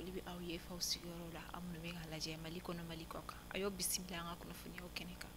foli bi aw ye faw sigiyɔrɔ la aw minnu bɛ ka lajɛ Mali kɔnɔ Mali kɔ kan a y'o bisimila an ka kunnafoniyaw kɛnɛ kan.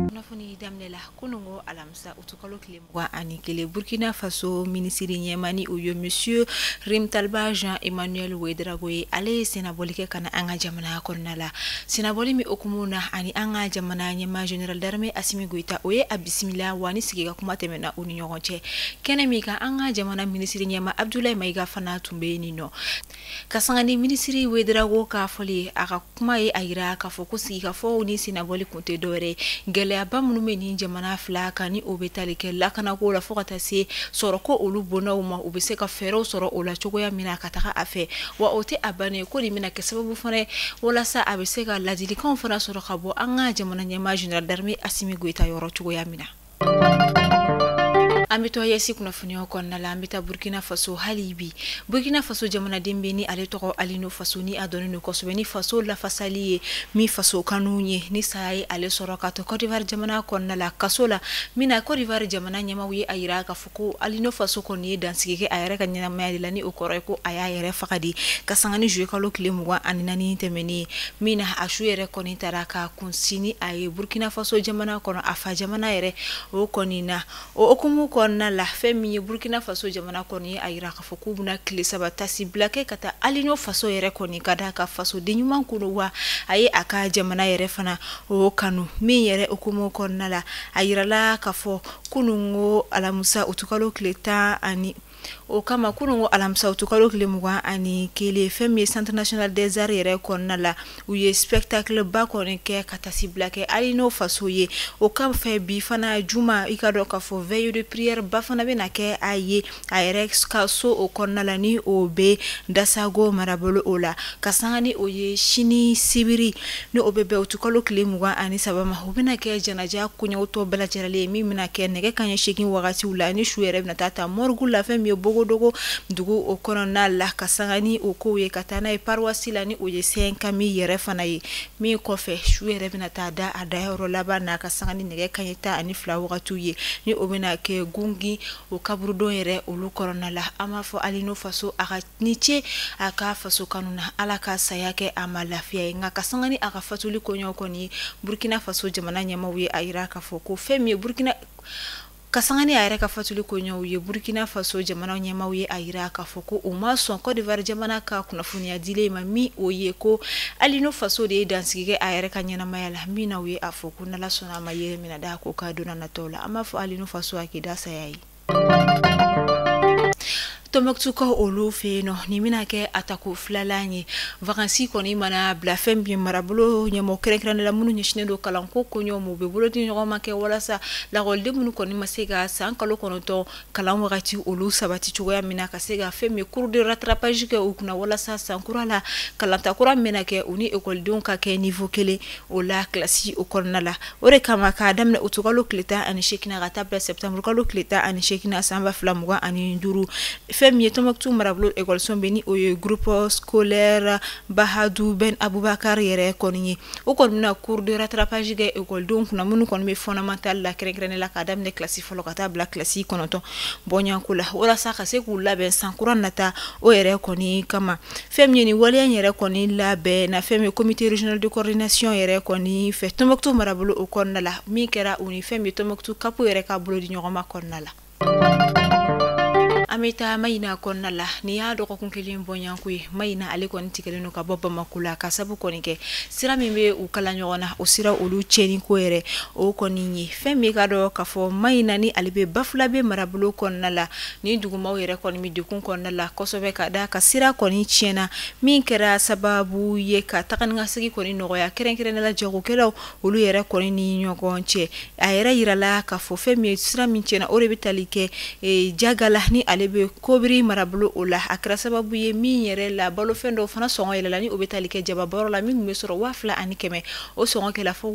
Kunnafoni daminɛ la kunungo alamisa utukalo tile 21 Burkina Faso minisiri ɲɛmani o ye Monsieur Rimtalba Jean-Emmanuel Ouedraogo ye ale ye senabɔli kɛ kana an ka jamana kɔnɔna la. Senabɔli min okumu na ani an ka jamana ɲɛma General d'Armée Assimi Goïta o ye a bisimila wa ni sigi ka kuma tɛmɛna u ni ɲɔgɔn cɛ. Kɛnɛ min kan an ka jamana minisiri ɲɛma Abdoulaye Maïga fana tun bɛ nin nɔ. Ka sanga ni minisiri Ouedraogo ka fɔli a ka kuma ye a yira k'a fɔ ko sigikafɔw ni senabɔli kun tɛ dɔwɛrɛ gɛlɛyaba minnu bɛ ni jamana fila kan ni o bɛ tali kɛ lakanako la fo ka taa se sɔrɔ ko olu bɔnnaw ma u bɛ se ka fɛɛrɛw sɔrɔ o la cogoya min na ka taga a fɛ wa o tɛ a bannen ko nin bɛna kɛ sababu fana walasa a bɛ se ka ladilikanw fana sɔrɔ ka bɔ an ka jamana ɲɛmaa General d'Armée Assimi Goïta yɔrɔ cogoya min na. An bɛ to yesi kunnafoniyaw kɔnɔna la an bɛ taa Burkina Faso hali bi Burkina Faso jamanaden bɛ ni ale tɔgɔ Alino Faso ni a dɔnnen don kosɛbɛ ni faso lafasali ye min faso kanu ye ni saya ye ale sɔrɔ ka to Côte d'Ivoire jamana kɔnɔna la kaso la min na Côte d'Ivoire jamana ɲɛmaaw ye a yira k'a fɔ ko Alino Faso kɔni ye dansigi kɛ a yɛrɛ ka ɲɛnamaya de la ni o kɔrɔ ye ko a y'a yɛrɛ faga de ka sanga ni juillet kalo tile 24 tɛmɛnen min na a su yɛrɛ kɔni taara ka kunsini a ye Burkina Faso jamana kɔnɔ a fa jamana yɛrɛ o kɔni na o okumu kɔnɔna la fɛn min ye Burkina Faso jamana kɔni ye a yira k'a fɔ k'u bɛna tile 3 tasi bila kɛ ka taa Alino Faso yɛrɛ kɔni ka da ka faso den ɲuman kunu wa a ye a ka jamana yɛrɛ fana o kanu min yɛrɛ okumu kɔnɔna la a yirala k'a fɔ kunungo alamisa utukalo tile 10 ani o kama kunungo alamisa utukalo tile 21 fɛn min ye Centre National des Arts yɛrɛ kɔnɔna la u ye spectacle ba kɔni kɛ ka tasi bila kɛ Alino Faso ye o kan fɛ bi fana juma i ka dɔn k'a fɔ veille de prière ba fana bɛna kɛ a ye a yɛrɛ ka so o kɔnɔna la ni o bɛ Dasago marabolo o la ka sanga ni o ye sini sibiri ni o bɛ bɛn utukalo tile 23 ma o bɛna kɛ janaja koɲɛw tɔ bɛɛ lajɛlen ye min bɛna kɛ nɛgɛ kanɲɛ 8 wagatiw la ni su yɛrɛ bɛna taa morgue la fɛn min ye Bogodogo dugu o kɔnɔna la ka sanga ni o kow ye ka taa n'a ye paroisse la ni o ye Saint-Camille yɛrɛ fana ye min kɔfɛ su yɛrɛ bɛna taa da a dayɔrɔ laban na ka sanga ni nɛgɛ kanɲɛ 12 wagatiw ye ni o bɛna kɛ gungi o kaburudon yɛrɛ olu kɔnɔna la an b'a fɔ Alino Faso a ka ni ce a ka faso kanu na ala ka saya kɛ a ma lafiya ye nka ka sanga ni a ka fatuli koɲɛw kɔni Burkina Faso jamana ɲɛmaaw ye a yira k'a fɔ ko fɛn min ye Burkina kasangani a yɛrɛ ka fatuli koɲɛw ye Burkina Faso jamana ɲɛmaaw ye a yira k'a fɔ ko u ma sɔn Côte d'Ivoire jamana ka kunnafoniya dilen ma min o ye ko Alino Faso de ye dansigi kɛ a yɛrɛ ka ɲɛnamaya la min na u ye a fɔ ko n'ala sɔnna a ma yɛrɛ mina da ko ka donna nataw la an b'a fɔ Alino Faso a k'i da saya ye. Tombouctou olu fe no ni mina kɛ atako filalan ye vacances kɔni mana bila fɛn bi marabolo ɲɛmɔgɔ kɛrɛnkɛrɛnnen la minnu ɲɛsinnen don kalanko koɲɛw ma u bɛ bolo di ɲɔgɔn ma kɛ walasa lakɔliden minnu kɔni ma se ka san kalo 9 kalan wagati olu sabati cogoya min na ka se ka fɛn min cours de rattrapage kɛ u kunna walasa san kura la kalanta kura min bɛna kɛ u ni ekɔlidenw ka kɛ niveau kelen o la classe o kɔnɔna la o de kama k'a daminɛ utukalo tile 18 ka taa bila septembre kalo tile 18 san 2025 fɛn min ye Tombouctou marabolo école bɛ ni o ye groupe scolaire Bahadou Ben Aboubakar yɛrɛ kɔni ye o kɔni bɛna cours de rattrapage kɛ ekɔlidenw kunna minnu kɔni bɛ fondamental la kɛrɛnkɛrɛnnen la k'a daminɛ classe fɔlɔ ka taa bila classe 9 bɔɲanko la walasa ka se k'u labɛn san kura nata o yɛrɛ kɔni kama fɛn min ye nin waleya yɛrɛ kɔni labɛn na fɛn min ye comité régional de coordination yɛrɛ kɔni fɛ Tombouctou marabolo o kɔnɔna la min kɛra u ni fɛn min ye Tombouctou CAP yɛrɛ ka bolo di ɲɔgɔn ma kɔnɔna la. Amita Mayina kɔnɔna la ni y'a dɔgɔkun kelen bɔɲanko ye Mayina ale kɔni tigɛlen don ka bɔ Bamako la ka sabu kɔni kɛ sira min bɛ u kala ɲɔgɔn na o sira olu cɛni ko yɛrɛ o kɔni ye fɛn min ka dɔn k'a fɔ Mayina ni ale bɛ Bafulabe marabolo kɔnɔna la ni dugumaw yɛrɛ kɔni bɛ dekun kɔnɔna la kosɛbɛ ka da ka sira kɔni tiɲɛna min kɛra sababu ye ka taga ni ka segin kɔni nɔgɔya kɛrɛnkɛrɛnnen la jagokɛlaw olu yɛrɛ kɔni ni ɲɔgɔn cɛ a yɛrɛ yirala k'a fɔ fɛn min ye sira min tiɲɛna o de bɛ tali kɛ Jagala ni ale bɛ Kobiri marabolo o la a kɛra sababu ye min yɛrɛ la balofɛn dɔw fana sɔngɔ yɛlɛla ni o bɛ tali kɛ jababɔrɔ la min tun bɛ sɔrɔ 2100 o sɔngɔ kɛla fɔ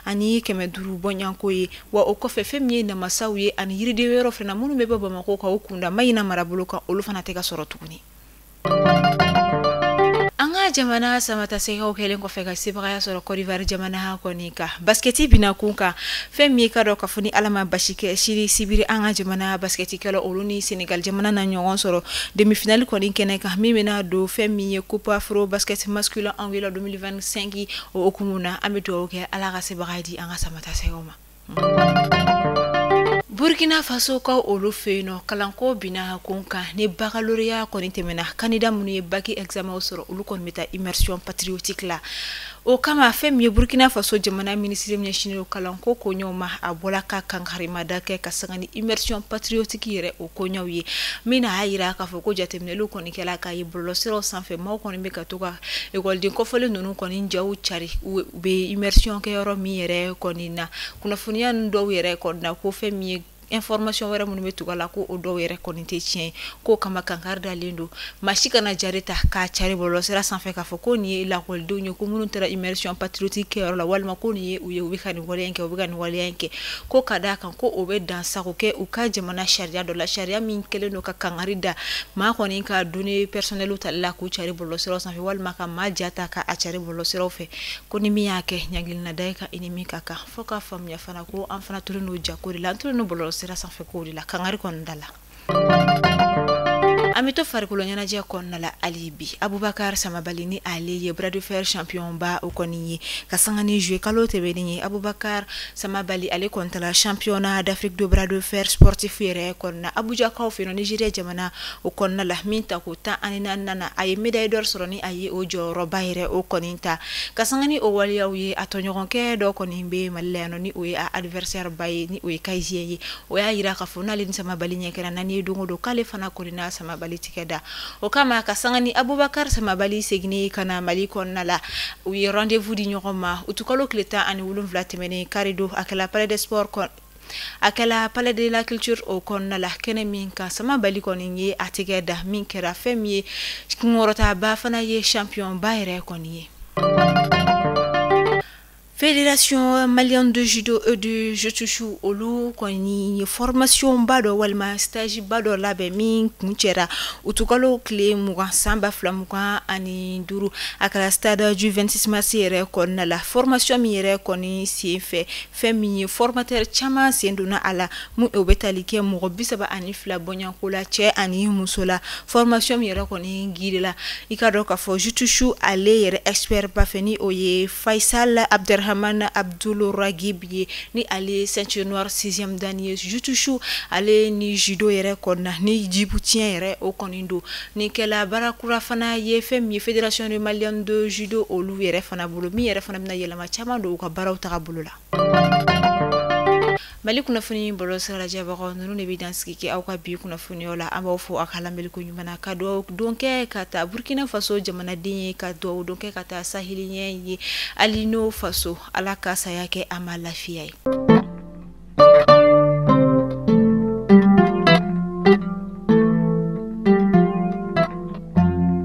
2500 bɔɲanko ye wa o kɔfɛ fɛn min ye namasaw ye ani yiriden yɔrɔ fana minnu bɛ bɔ Bamako ka o kunda Mayina marabolo kan olu fana tɛ ka sɔrɔ tuguni. An ka jamana samata sega kelen ko fega sibaya soro Côte d'Ivoire jamana ha konika basketi bina kunka femi ka do ka funi alama bashike shiri sibiri anga jamana basketi kala oluni Senegal jamana na nyon soro demi-finale konin keneka mimena do femi coupe afro basket masculin anguilla 2025 o okumuna amedo ke ala ga sibaya di anga samata segoma Burkina Faso ka olu feno kalanko bina kunka ne baccalauréat koni temena candidat munu ye baki examen soro olu kon meta immersion patriotique la o kama fem ye Burkina Faso jamana ministre mnyashino kalanko konyoma abola ka kangarima dake kasangani immersion patriotique yere o konyaw ye mina ayira ka foko jatemne lu koni kala ka yiblo sero sanfe ma koni be katoka école din ko fele nonu koni njawu chari be immersion ke yoro mi yere koni na kuna funia ndo yere konna ko fem ye information wera munu metu gala ko odo were konite chien ko kama kangarda lendo mashika na jareta ka chari bolo sera sanfe ka foko ni la ko do nyo ko munu tera immersion patriotique la walma ko ni uye ubikani walienke ubikani walienke ko kada kan ko obe dansa ko ke uka jamana sharia do la sharia min kele no ka kangarida ma ko ni ka doni personnel utalla ko chari bolo sera sanfe walma ka ma jata ka a chari bolo sera fe ko ni mi yake nyangil na dai ka ini mi kaka foka famnya fana ko an fana turu no jakori la turu no bolo sera sanfe ko la kangari kon dala amito farikulo nyana je konna la alibi Abubakar Samabalini ali ye bras de fer champion ba o koniye kasangani jouer kalote beni Abubakar Samabali ali contre la championnat d'Afrique de bras de fer sportif yere konna Abuja ka ofino Nigeria jamana o konna la minta ko ta anina nana ay médaille d'or soroni ay o joro bayre o koninta kasangani o waliya wi atonyogon ke do konimbe maleno ni o ya adversaire bay ni o kayziye o ya ira ka fona lin Samabali nyekera nani dungo do kale fana konina Samabali tikeda o kama kasangani Abubakar Samabali segni kana mali konna la wi rendez-vous di nyoma utukalo kleta ani wulum vlatemene karido akala palais des sports kon akala palais de la culture o konna la kene minka Samabali koninye atigeda minkera femie ngorota ba fana ye champion bayre koniye Fédération malienne de judo et de jiu-jitsu olu koni formation bado walma stage bado labe min kunchera utukalo kle muga samba flamuka ani duru akala stade du 26 mars yere konna la formation mi yere koni si fait mi formateur chama senduna ala mu obetalike mu bisaba ani fla bonya kula che ani musola formation mi yere koni gidela ikado ka fo jiu-jitsu ale yere expert bafeni oye Faisal Abderrahman Abdul Ragib ni ali ceinture noire 6e dernier jiu-jitsu ale ni judo yere konna ni djiboutien yere o konindo ni kela barakura fana ye fem ye fédération de malienne de judo olu yere fana bulu mi yere fana na yelama chama do ka baraw ta bulula mali kuna funi bolo sala jaba ko nunu ne bidanski ke awka bi kuna funi ola amba fo akala mel ko nyumana ka do donke kata Burkina Faso jamana dinye ka do donke kata sahilien yi alino faso alaka sayake ama lafiya